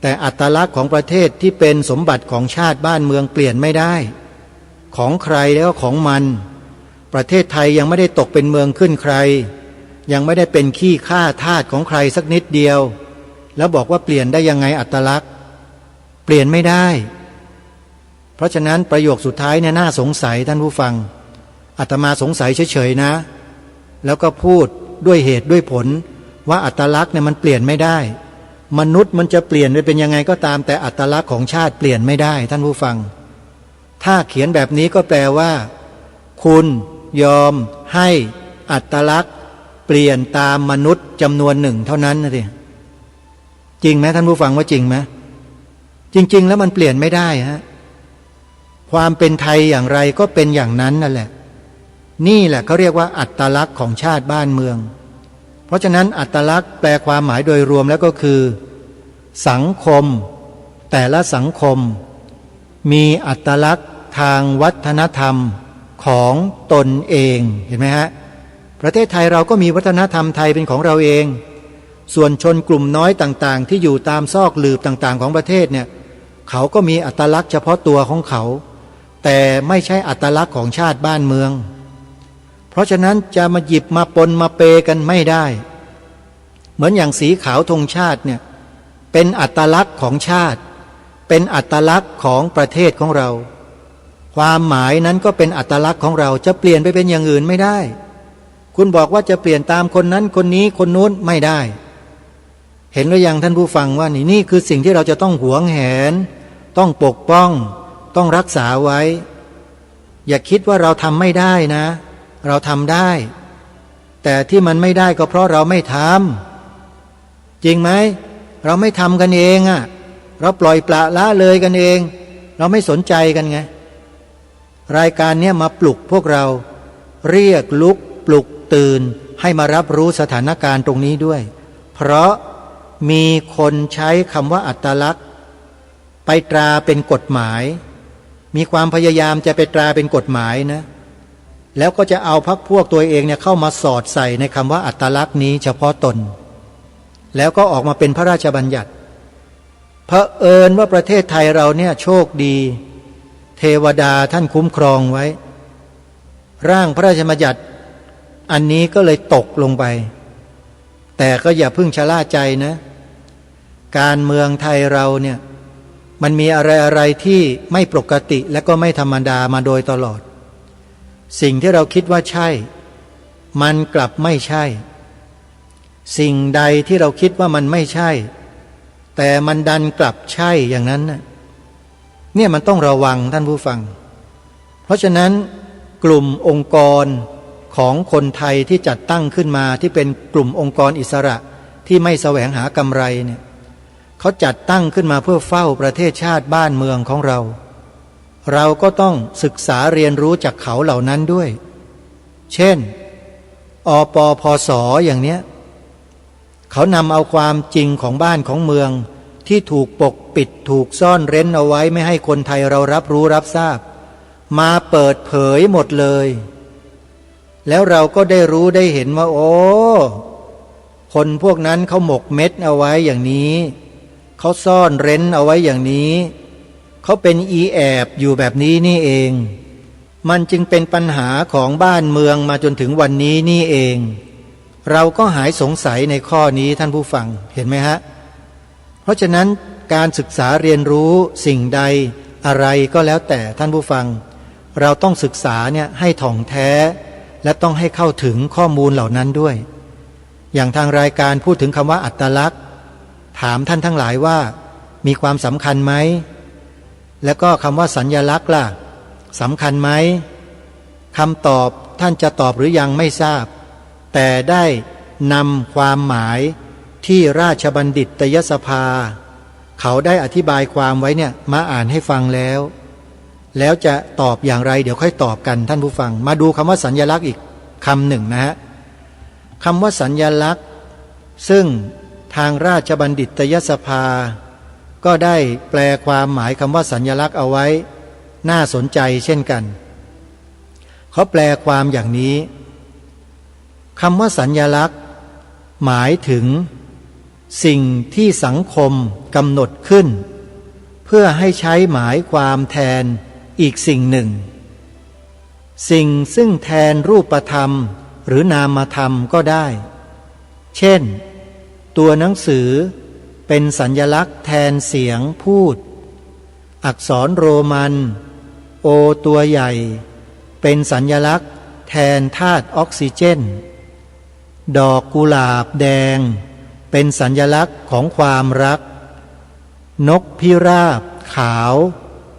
แต่อัตลักษณ์ของประเทศที่เป็นสมบัติของชาติบ้านเมืองเปลี่ยนไม่ได้ของใครแล้วของมันประเทศไทยยังไม่ได้ตกเป็นเมืองขึ้นใครยังไม่ได้เป็นขี้ข้าทาสของใครสักนิดเดียวแล้วบอกว่าเปลี่ยนได้ยังไงอัตลักษณ์เปลี่ยนไม่ได้เพราะฉะนั้นประโยคสุดท้ายเนี่ยน่าสงสัยท่านผู้ฟังอาตมาสงสัยเฉยๆนะแล้วก็พูดด้วยเหตุด้วยผลว่าอัตลักษณ์เนี่ยมันเปลี่ยนไม่ได้มนุษย์มันจะเปลี่ยนไปเป็นยังไงก็ตามแต่อัตลักษณ์ของชาติเปลี่ยนไม่ได้ท่านผู้ฟังถ้าเขียนแบบนี้ก็แปลว่าคุณยอมให้อัตลักษณ์เปลี่ยนตามมนุษย์จำนวนหนึ่งเท่านั้นนะสิจริงไหมท่านผู้ฟังว่าจริงไหมจริงๆแล้วมันเปลี่ยนไม่ได้ฮะความเป็นไทยอย่างไรก็เป็นอย่างนั้นนั่นแหละนี่แหละเขาเรียกว่าอัตลักษณ์ของชาติบ้านเมืองเพราะฉะนั้นอัตลักษณ์แปลความหมายโดยรวมแล้วก็คือสังคมแต่ละสังคมมีอัตลักษณ์ทางวัฒนธรรมของตนเองเห็นไหมฮะประเทศไทยเราก็มีวัฒนธรรมไทยเป็นของเราเองส่วนชนกลุ่มน้อยต่างๆที่อยู่ตามซอกหลืบต่างๆของประเทศเนี่ยเขาก็มีอัตลักษณ์เฉพาะตัวของเขาแต่ไม่ใช่อัตลักษณ์ของชาติบ้านเมืองเพราะฉะนั้นจะมาหยิบมาปนมาเปกันไม่ได้เหมือนอย่างสีขาวธงชาติเนี่ยเป็นอัตลักษณ์ของชาติเป็นอัตลักษณ์ของประเทศของเราความหมายนั้นก็เป็นอัตลักษณ์ของเราจะเปลี่ยนไปเป็นอย่างอื่นไม่ได้คุณบอกว่าจะเปลี่ยนตามคนนั้นคนนี้คนนู้นไม่ได้เห็นหรือยังท่านผู้ฟังว่านี่คือสิ่งที่เราจะต้องหวงแหนต้องปกป้องต้องรักษาไว้อย่าคิดว่าเราทำไม่ได้นะเราทำได้แต่ที่มันไม่ได้ก็เพราะเราไม่ทำจริงไหมเราไม่ทำกันเองอ่ะเราปล่อยปละละเลยกันเองเราไม่สนใจกันไงรายการนี้มาปลุกพวกเราเรียกลุกปลุกตื่นให้มารับรู้สถานการณ์ตรงนี้ด้วยเพราะมีคนใช้คำว่าอัตลักษณ์ไปตราเป็นกฎหมายมีความพยายามจะไปตราเป็นกฎหมายนะแล้วก็จะเอาพรรคพวกตัวเองเนี่ยเข้ามาสอดใส่ในคำว่าอัตลักษณ์นี้เฉพาะตนแล้วก็ออกมาเป็นพระราชบัญญัติเผอิญว่าประเทศไทยเราเนี่ยโชคดีเทวดาท่านคุ้มครองไว้ร่างพระราชบัญญัติอันนี้ก็เลยตกลงไปแต่ก็อย่าเพิ่งชะล่าใจนะการเมืองไทยเราเนี่ยมันมีอะไรที่ไม่ปกติและก็ไม่ธรรมดามาโดยตลอดสิ่งที่เราคิดว่าใช่มันกลับไม่ใช่สิ่งใดที่เราคิดว่ามันไม่ใช่แต่มันดันกลับใช่อย่างนั้นเนี่ยมันต้องระวังท่านผู้ฟังเพราะฉะนั้นกลุ่มองค์กรของคนไทยที่จัดตั้งขึ้นมาที่เป็นกลุ่มองค์กรอิสระที่ไม่แสวงหากำไรเนี่ยเขาจัดตั้งขึ้นมาเพื่อเฝ้าประเทศชาติบ้านเมืองของเราเราก็ต้องศึกษาเรียนรู้จากเขาเหล่านั้นด้วยเช่นอปพสอย่างเนี้ยเขานำเอาความจริงของบ้านของเมืองที่ถูกปกปิดถูกซ่อนเร้นเอาไว้ไม่ให้คนไทยเรารับรู้รับทราบมาเปิดเผยหมดเลยแล้วเราก็ได้รู้ได้เห็นว่าโอ้คนพวกนั้นเขาหมกเม็ดเอาไว้อย่างนี้เขาซ่อนเร้นเอาไว้อย่างนี้เขาเป็นอีแอบอยู่แบบนี้นี่เองมันจึงเป็นปัญหาของบ้านเมืองมาจนถึงวันนี้นี่เองเราก็หายสงสัยในข้อนี้ท่านผู้ฟังเห็นไหมฮะเพราะฉะนั้นการศึกษาเรียนรู้สิ่งใดอะไรก็แล้วแต่ท่านผู้ฟังเราต้องศึกษาเนี่ยให้ถ่องแท้และต้องให้เข้าถึงข้อมูลเหล่านั้นด้วยอย่างทางรายการพูดถึงคำว่าอัตลักษณ์ถามท่านทั้งหลายว่ามีความสำคัญไหมแล้วก็คำว่าสัญลักษณ์ล่ะสำคัญไหมคำตอบ ท่านจะตอบหรือยังไม่ทราบแต่ได้นำความหมายที่ราชบัณฑิตยสภาเขาได้อธิบายความไว้เนี่ยมาอ่านให้ฟังแล้วจะตอบอย่างไรเดี๋ยวค่อยตอบกันท่านผู้ฟังมาดูคำว่าสัญลักษณ์อีกคำหนึ่งนะฮะคำว่าสัญลักษณ์ซึ่งทางราชบัณฑิตยสภาก็ได้แปลความหมายคำว่าสัญลักษณ์เอาไว้น่าสนใจเช่นกันเขาแปลความอย่างนี้คำว่าสัญลักษณ์หมายถึงสิ่งที่สังคมกำหนดขึ้นเพื่อให้ใช้หมายความแทนอีกสิ่งหนึ่งสิ่งซึ่งแทนรูปธรรมหรือนามธรรมก็ได้เช่นตัวหนังสือเป็นสัญลักษณ์แทนเสียงพูดอักษรโรมันโอตัวใหญ่เป็นสัญลักษณ์แทนธาตุออกซิเจนดอกกุหลาบแดงเป็นสัญลักษณ์ของความรักนกพิราบขาว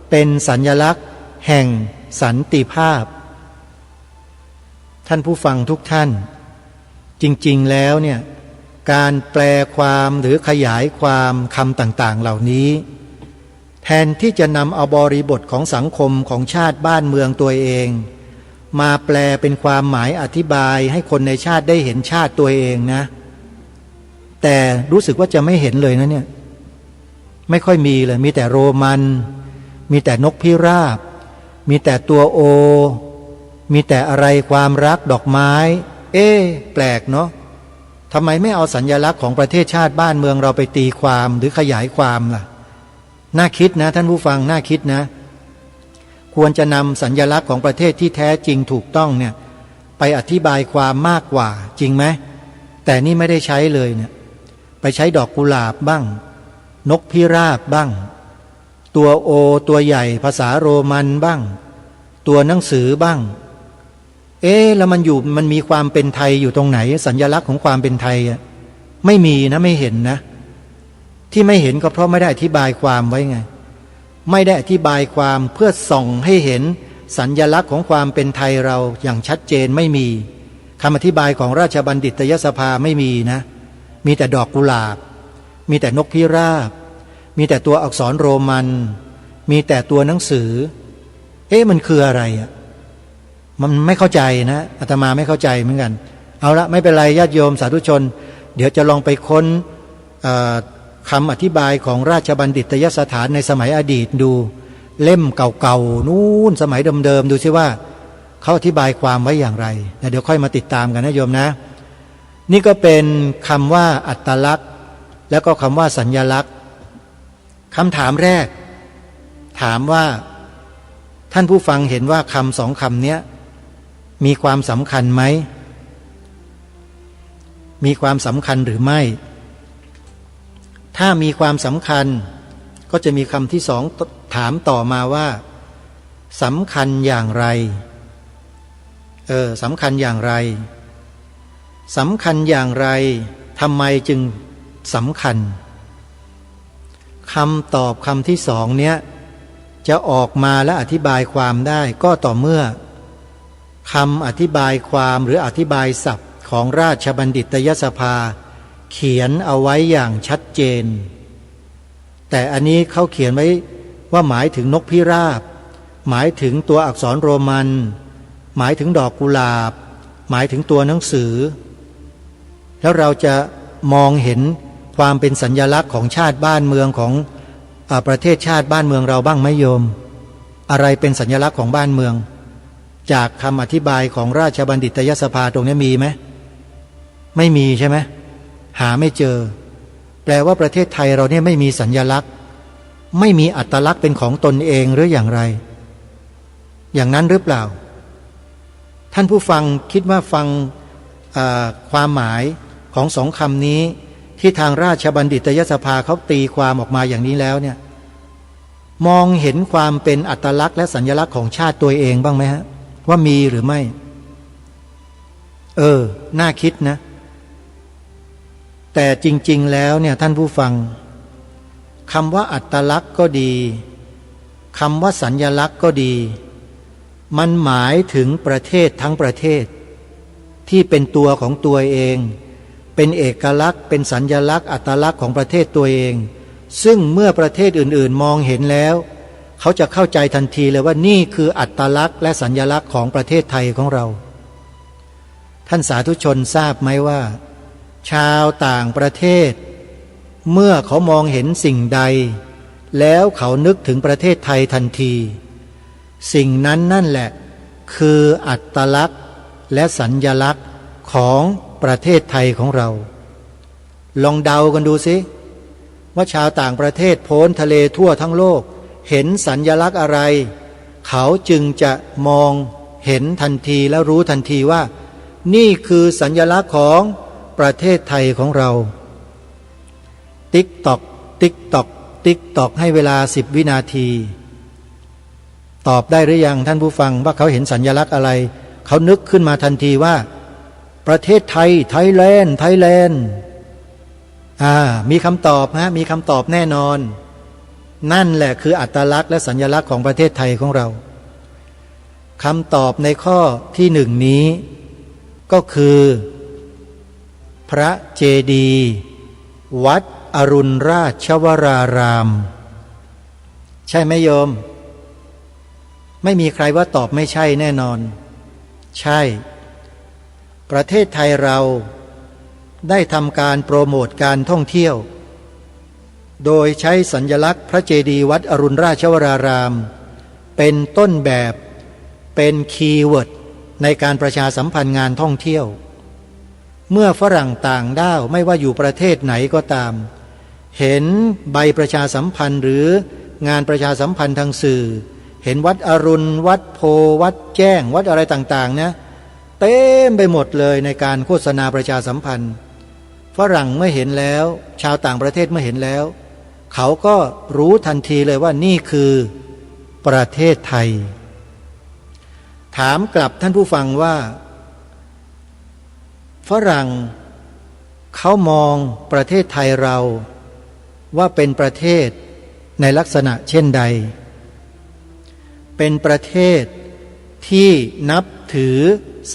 เป็นสัญลักษณ์แห่งสันติภาพท่านผู้ฟังทุกท่านจริงๆแล้วเนี่ยการแปลความหรือขยายความคำต่างๆเหล่านี้แทนที่จะนำเอาบริบทของสังคมของชาติบ้านเมืองตัวเองมาแปลเป็นความหมายอธิบายให้คนในชาติได้เห็นชาติตัวเองนะแต่รู้สึกว่าจะไม่เห็นเลยนะเนี่ยไม่ค่อยมีเลยมีแต่โรมันมีแต่นกพิราบมีแต่ตัวโอมีแต่อะไรความรักดอกไม้แปลกเนาะทำไมไม่เอาสัญลักษณ์ของประเทศชาติบ้านเมืองเราไปตีความหรือขยายความล่ะน่าคิดนะท่านผู้ฟังน่าคิดนะควรจะนำสัญลักษณ์ของประเทศที่แท้จริงถูกต้องเนี่ยไปอธิบายความมากกว่าจริงไหมแต่นี่ไม่ได้ใช้เลยเนี่ยไปใช้ดอกกุหลาบบ้างนกพิราบบ้างตัวโอตัวใหญ่ภาษาโรมันบ้างตัวหนังสือบ้างแล้วมันมีความเป็นไทยอยู่ตรงไหนสัญลักษณ์ของความเป็นไทยอ่ะไม่มีนะไม่เห็นนะที่ไม่เห็นก็เพราะไม่ได้อธิบายความไว้ไงไม่ได้อธิบายความเพื่อส่องให้เห็นสัญลักษณ์ของความเป็นไทยเราอย่างชัดเจนไม่มีคำอธิบายของราชบัณฑิตยสภาไม่มีนะมีแต่ดอกกุหลาบมีแต่นกพิราบมีแต่ตัวอักษรโรมันมีแต่ตัวหนังสือมันคืออะไรอ่ะมันไม่เข้าใจนะอาตมาไม่เข้าใจเหมือนกันเอาละไม่เป็นไรญาติโยมสาธุชนเดี๋ยวจะลองไปค้นคำอธิบายของราชบัณฑิตยสถานในสมัยอดีตดูเล่มเก่าๆนู่นสมัยเดิมๆดูซิว่าเขาอธิบายความไว้อย่างไรเดี๋ยวค่อยมาติดตามกันนะโยมนะนี่ก็เป็นคำว่าอัตลักษณ์แล้วก็คำว่าสัญลักษณ์คำถามแรกถามว่าท่านผู้ฟังเห็นว่าคำสองคำนี้มีความสำคัญไหมมีความสำคัญหรือไม่ถ้ามีความสำคัญก็จะมีคำที่สองถามต่อมาว่าสำคัญอย่างไรสำคัญอย่างไรสำคัญอย่างไรทำไมจึงสำคัญคำตอบคำที่สองเนี้ยจะออกมาและอธิบายความได้ก็ต่อเมื่อคำอธิบายความหรืออธิบายศัพท์ของราชบัณฑิตยสภาเขียนเอาไว้อย่างชัดเจนแต่อันนี้เขาเขียนไว้ว่าหมายถึงนกพิราบหมายถึงตัวอักษรโรมันหมายถึงดอกกุหลาบหมายถึงตัวหนังสือแล้วเราจะมองเห็นความเป็นสัญลักษณ์ของชาติบ้านเมืองของประเทศชาติบ้านเมืองเราบ้างไหมโยมอะไรเป็นสัญลักษณ์ของบ้านเมืองจากคำอธิบายของราชบัณฑิตยสภาตรงนี้มีไหมไม่มีใช่ไหมหาไม่เจอแปลว่าประเทศไทยเราเนี่ยไม่มีสัญลักษณ์ไม่มีอัตลักษณ์เป็นของตนเองหรืออย่างไรอย่างนั้นหรือเปล่าท่านผู้ฟังคิดว่าฟังความหมายของสองคำนี้ที่ทางราชบัณฑิตยสภาเขาตีความออกมาอย่างนี้แล้วเนี่ยมองเห็นความเป็นอัตลักษณ์และสัญลักษณ์ของชาติตัวเองบ้างไหมฮะว่ามีหรือไม่น่าคิดนะแต่จริงๆแล้วเนี่ยท่านผู้ฟังคำว่าอัตลักษณ์ก็ดีคำว่าสัญลักษณ์ก็ดี มันหมายถึงประเทศทั้งประเทศที่เป็นตัวของตัวเองเป็นเอกลักษณ์เป็นสัญลักษณ์อัตลักษณ์ของประเทศตัวเองซึ่งเมื่อประเทศอื่นๆมองเห็นแล้วเขาจะเข้าใจทันทีเลยว่านี่คืออัตลักษณ์และสัญลักษณ์ของประเทศไทยของเราท่านสาธุชนทราบไหมว่าชาวต่างประเทศเมื่อเขามองเห็นสิ่งใดแล้วเขานึกถึงประเทศไทยทันทีสิ่งนั้นนั่นแหละคืออัตลักษณ์และสัญลักษณ์ของประเทศไทยของเราลองเดากันดูสิว่าชาวต่างประเทศโพ้นทะเลทั่วทั้งโลกเห็นสัญลักษณ์อะไรเขาจึงจะมองเห็นทันทีและรู้ทันทีว่านี่คือสัญลักษณ์ของประเทศไทยของเราติ๊กตอกติ๊กตอกติ๊กตอกให้เวลา10 วินาทีตอบได้หรือยังท่านผู้ฟังว่าเขาเห็นสัญลักษณ์อะไรเขานึกขึ้นมาทันทีว่าประเทศไทยไทยแลนด์ไทยแลนด์มีคำตอบมีคำตอบแน่นอนนั่นแหละคืออัตลักษณ์และสัญลักษณ์ของประเทศไทยของเราคำตอบในข้อที่หนึ่งนี้ก็คือพระเจดีย์วัดอรุณราชวรารามใช่ไหมโยมไม่มีใครว่าตอบไม่ใช่แน่นอนใช่ประเทศไทยเราได้ทำการโปรโมทการท่องเที่ยวโดยใช้สัญลักษณ์พระเจดีย์วัดอรุณราชวรารามเป็นต้นแบบเป็นคีย์เวิร์ดในการประชาสัมพันธ์งานท่องเที่ยวเมื่อฝรั่งต่างด้าวไม่ว่าอยู่ประเทศไหนก็ตามเห็นใบประชาสัมพันธ์หรืองานประชาสัมพันธ์ทางสื่อเห็นวัดอรุณวัดโพวัดแจ้งวัดอะไรต่างๆนะเต็มไปหมดเลยในการโฆษณาประชาสัมพันธ์ฝรั่งเมื่อเห็นแล้วชาวต่างประเทศเมื่อเห็นแล้วเขาก็รู้ทันทีเลยว่านี่คือประเทศไทยถามกลับท่านผู้ฟังว่าฝรั่งเขามองประเทศไทยเราว่าเป็นประเทศในลักษณะเช่นใดเป็นประเทศที่นับถือ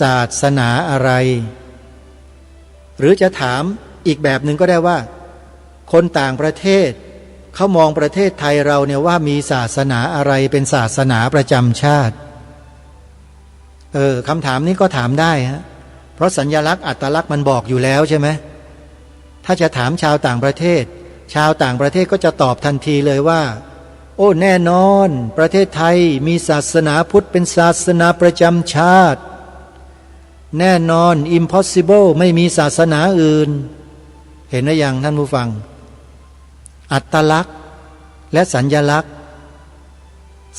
ศาสนาอะไรหรือจะถามอีกแบบหนึ่งก็ได้ว่าคนต่างประเทศเขามองประเทศไทยเราเนี่ยว่ามีศาสนาอะไรเป็นศาสนาประจำชาติคำถามนี้ก็ถามได้ฮะเพราะสัญลักษณ์อัตลักษณ์มันบอกอยู่แล้วใช่ไหมถ้าจะถามชาวต่างประเทศชาวต่างประเทศก็จะตอบทันทีเลยว่าโอ้แน่นอนประเทศไทยมีศาสนาพุทธเป็นศาสนาประจำชาติแน่นอน impossible ไม่มีศาสนาอื่นเห็นหรือยังท่านผู้ฟังอัตลักษณ์และสัญลักษณ์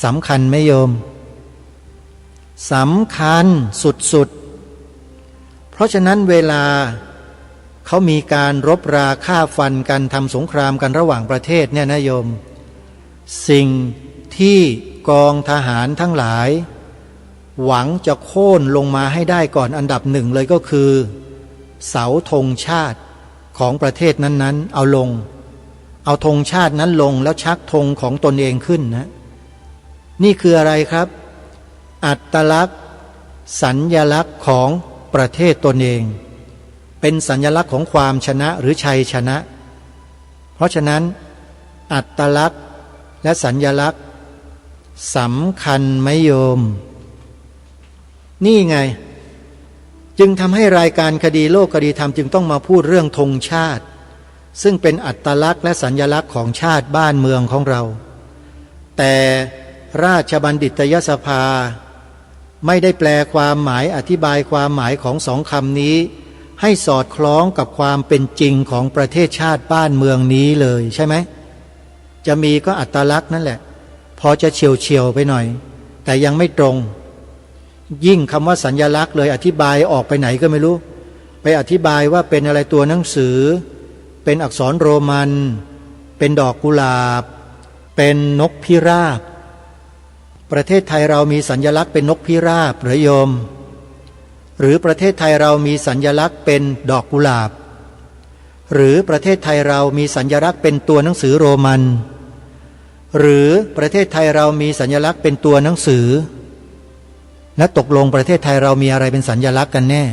สำคัญไหมโยมสำคัญสุดๆเพราะฉะนั้นเวลาเขามีการรบราฆ่าฟันกันทำสงครามกันระหว่างประเทศเนี่ยนะโยมสิ่งที่กองทหารทั้งหลายหวังจะโค่นลงมาให้ได้ก่อนอันดับหนึ่งเลยก็คือเสาธงชาติของประเทศนั้นๆเอาลงเอาธงชาตินั้นลงแล้วชักธงของตนเองขึ้นนะนี่คืออะไรครับอัตลักษณ์สัญลักษณ์ของประเทศตนเองเป็นสัญลักษณ์ของความชนะหรือชัยชนะเพราะฉะนั้นอัตลักษณ์และสัญลักษณ์สำคัญไหมโยมนี่ไงจึงทำให้รายการคดีโลกคดีธรรมจึงต้องมาพูดเรื่องธงชาติซึ่งเป็นอัตลักษณ์และสัญลักษณ์ของชาติบ้านเมืองของเราแต่ราชบัณฑิตยสภาไม่ได้แปลความหมายอธิบายความหมายของสองคำนี้ให้สอดคล้องกับความเป็นจริงของประเทศชาติบ้านเมืองนี้เลยใช่ไหมจะมีก็อัตลักษณ์นั่นแหละพอจะเฉียวๆไปหน่อยแต่ยังไม่ตรงยิ่งคำว่าสัญลักษณ์เลยอธิบายออกไปไหนก็ไม่รู้ไปอธิบายว่าเป็นอะไรตัวหนังสือเป็นอักษรโรมันเป็นดอกกุหลาบเป็นนกพิราบประเทศไทยเรามีสัญลักษณ์เป็นนกพิราบหรือโยมหรือประเทศไทยเรามีสัญลักษณ์เป็นดอกกุหลาบหรือประเทศไทยเรามีสัญลักษณ์เป็นตัวหนังสือโรมันหรือประเทศไทยเรามีสัญลักษณ์เป็นตัวหนังสือ และตกลงประเทศไทยเรามีอะไรเป็นสัญลักษณ์กันแน่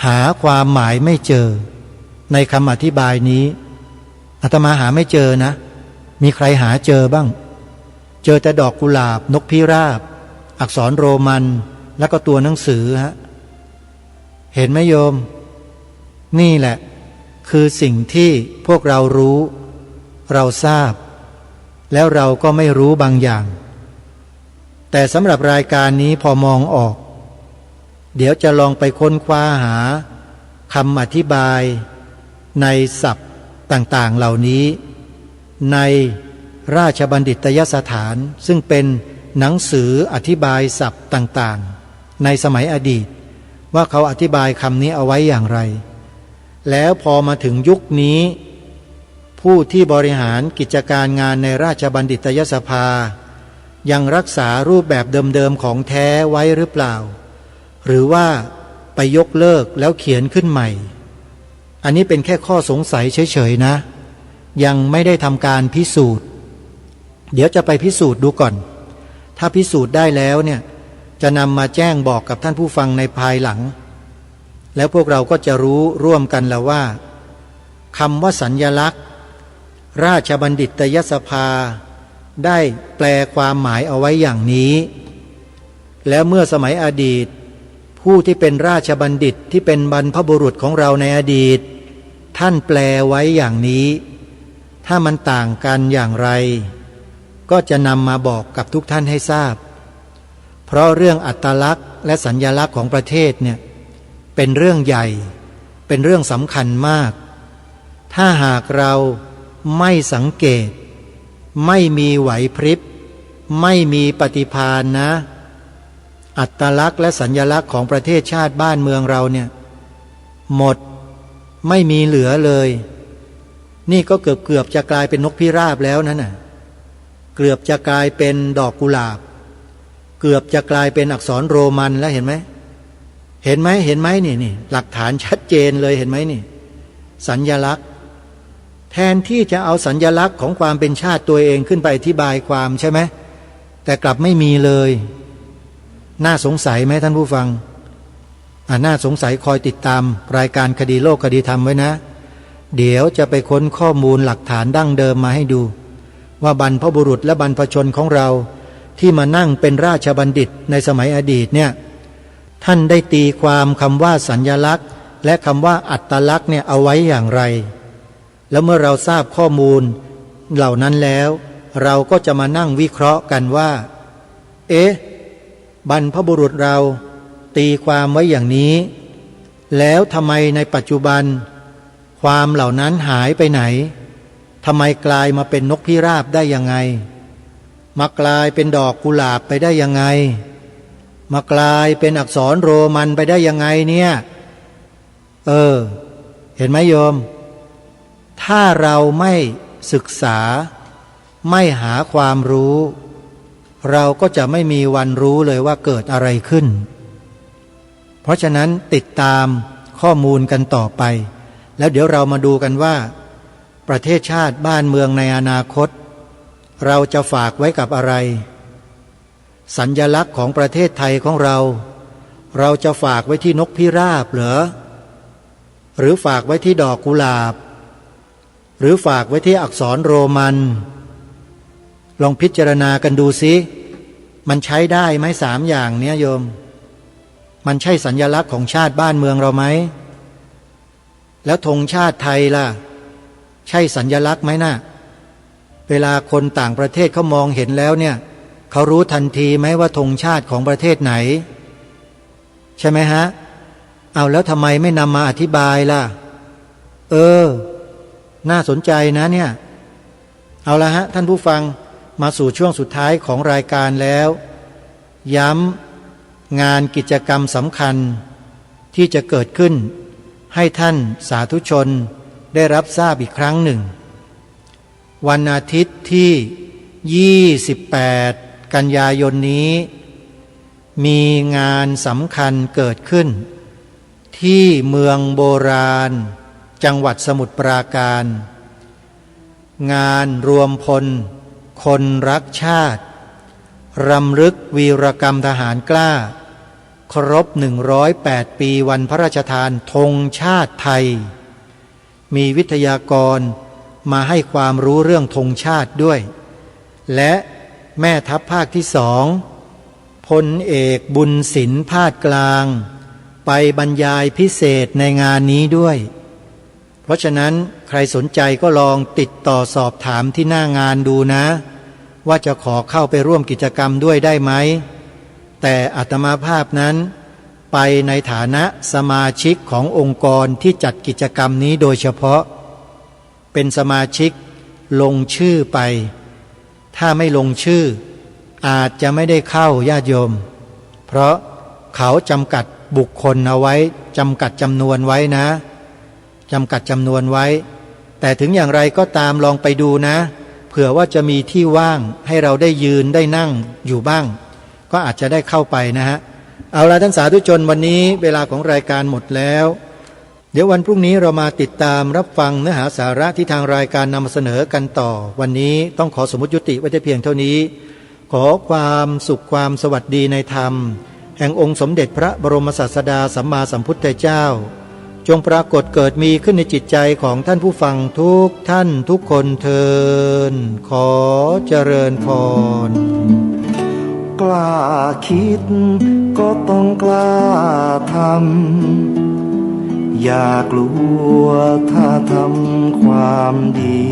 หาความหมายไม่เจอในคำอธิบายนี้อาตมาหาไม่เจอนะมีใครหาเจอบ้างเจอแต่ดอกกุหลาบนกพิราบอักษรโรมันแล้วก็ตัวหนังสือฮะเห็นไหมโยมนี่แหละคือสิ่งที่พวกเรารู้เราทราบแล้วเราก็ไม่รู้บางอย่างแต่สำหรับรายการนี้พอมองออกเดี๋ยวจะลองไปค้นคว้าหาคำอธิบายในศัพท์ต่างๆเหล่านี้ในราชบัณฑิตยสถานซึ่งเป็นหนังสืออธิบายศัพท์ต่างๆในสมัยอดีตว่าเขาอธิบายคำนี้เอาไว้อย่างไรแล้วพอมาถึงยุคนี้ผู้ที่บริหารกิจการงานในราชบัณฑิตยสภายังรักษารูปแบบเดิมๆของแท้ไว้หรือเปล่าหรือว่าไปยกเลิกแล้วเขียนขึ้นใหม่อันนี้เป็นแค่ข้อสงสัยเฉยๆนะยังไม่ได้ทำการพิสูจน์เดี๋ยวจะไปพิสูจน์ดูก่อนถ้าพิสูจน์ได้แล้วเนี่ยจะนำมาแจ้งบอกกับท่านผู้ฟังในภายหลังแล้วพวกเราก็จะรู้ร่วมกันแล้วว่าคำว่าสัญญลักษณ์ราชบัณฑิตยสภาได้แปลความหมายเอาไว้อย่างนี้แล้วเมื่อสมัยอดีตผู้ที่เป็นราชบัณฑิตที่เป็นบรรพบุรุษของเราในอดีตท่านแปลไว้อย่างนี้ถ้ามันต่างกันอย่างไรก็จะนำมาบอกกับทุกท่านให้ทราบเพราะเรื่องอัตลักษณ์และสัญลักษณ์ของประเทศเนี่ยเป็นเรื่องใหญ่เป็นเรื่องสำคัญมากถ้าหากเราไม่สังเกตไม่มีไหวพริบไม่มีปฏิภาณนะอัตลักษณ์และสัญลักษณ์ของประเทศชาติบ้านเมืองเราเนี่ยหมดไม่มีเหลือเลยนี่ก็เกือบจะกลายเป็นนกพิราบแล้วนั่นน่ะเกือบจะกลายเป็นดอกกุหลาบเกือบจะกลายเป็นอักษรโรมันแล้วเห็นไหมเห็นไหมนี่หลักฐานชัดเจนเลยเห็นไหมนี่สัญลักษณ์แทนที่จะเอาสัญลักษณ์ของความเป็นชาติตัวเองขึ้นไปอธิบายความใช่ไหมแต่กลับไม่มีเลยน่าสงสัยไหมท่านผู้ฟังน่าสงสัยคอยติดตามรายการคดีโลกคดีธรรมไว้นะเดี๋ยวจะไปค้นข้อมูลหลักฐานดั้งเดิมมาให้ดูว่าบรรพบุรุษและบรรพชนของเราที่มานั่งเป็นราชบัณฑิตในสมัยอดีตเนี่ยท่านได้ตีความคำว่าสัญญลักษณ์และคำว่าอัตลักษณ์เนี่ยเอาไว้อย่างไรแล้วเมื่อเราทราบข้อมูลเหล่านั้นแล้วเราก็จะมานั่งวิเคราะห์กันว่าบรรพบุรุษเราตีความไว้อย่างนี้แล้วทำไมในปัจจุบันความเหล่านั้นหายไปไหนทำไมกลายมาเป็นนกพิราบได้ยังไงมากลายเป็นดอกกุหลาบไปได้ยังไงมากลายเป็นอักษรโรมันไปได้ยังไงเนี่ยเห็นไหมโยมถ้าเราไม่ศึกษาไม่หาความรู้เราก็จะไม่มีวันรู้เลยว่าเกิดอะไรขึ้นเพราะฉะนั้นติดตามข้อมูลกันต่อไปแล้วเดี๋ยวเรามาดูกันว่าประเทศชาติบ้านเมืองในอนาคตเราจะฝากไว้กับอะไรสัญลักษณ์ของประเทศไทยของเราจะฝากไว้ที่นกพิราบเหรอหรือฝากไว้ที่ดอกกุหลาบหรือฝากไว้ที่อักษรโรมันลองพิจารณากันดูสิมันใช้ได้ไหม3 อย่างเนี้ยโยมมันใช่สัญลักษณ์ของชาติบ้านเมืองเราไหมแล้วธงชาติไทยล่ะใช่สัญลักษณ์ไหมน่ะเวลาคนต่างประเทศเขามองเห็นแล้วเนี่ยเขารู้ทันทีไหมว่าธงชาติของประเทศไหนใช่ไหมฮะเอาแล้วทำไมไม่นำมาอธิบายล่ะน่าสนใจนะเนี่ยเอาละฮะท่านผู้ฟังมาสู่ช่วงสุดท้ายของรายการแล้วย้ำงานกิจกรรมสำคัญที่จะเกิดขึ้นให้ท่านสาธุชนได้รับทราบอีกครั้งหนึ่งวันอาทิตย์ที่28 กันยายนนี้มีงานสำคัญเกิดขึ้นที่เมืองโบราณจังหวัดสมุทรปราการงานรวมพลคนรักชาติ รำลึกวีรกรรมทหารกล้าครบ108 ปีวันพระราชทานธงชาติไทยมีวิทยากรมาให้ความรู้เรื่องธงชาติด้วยและแม่ทัพภาคที่2พลเอกบุญสินภาคกลางไปบรรยายพิเศษในงานนี้ด้วยเพราะฉะนั้นใครสนใจก็ลองติดต่อสอบถามที่หน้างานดูนะว่าจะขอเข้าไปร่วมกิจกรรมด้วยได้ไหมแต่อาตมาภาพนั้นไปในฐานะสมาชิกขององค์กรที่จัดกิจกรรมนี้โดยเฉพาะเป็นสมาชิกลงชื่อไปถ้าไม่ลงชื่ออาจจะไม่ได้เข้าญาติโยมเพราะเขาจำกัดบุคคลเอาไว้จำกัดจำนวนไว้นะจำกัดจำนวนไว้แต่ถึงอย่างไรก็ตามลองไปดูนะเผื่อว่าจะมีที่ว่างให้เราได้ยืนได้นั่งอยู่บ้างก็อาจจะได้เข้าไปนะฮะเอาล่ะท่านสาธุชนวันนี้เวลาของรายการหมดแล้วเดี๋ยววันพรุ่งนี้เรามาติดตามรับฟังเนื้อหาสาระที่ทางรายการนำมาเสนอกันต่อวันนี้ต้องขอสมมุติยุติไว้แต่เพียงเท่านี้ขอความสุขความสวัสดีในธรรมแห่งองค์สมเด็จพระบรมศาสดาสัมมาสัมพุทธเจ้าจงปรากฏเกิดมีขึ้นในจิตใจของท่านผู้ฟังทุกท่านทุกคนเทินขอเจริญพรกล้าคิดก็ต้องกล้าทำอย่ากลัวถ้าทำความดี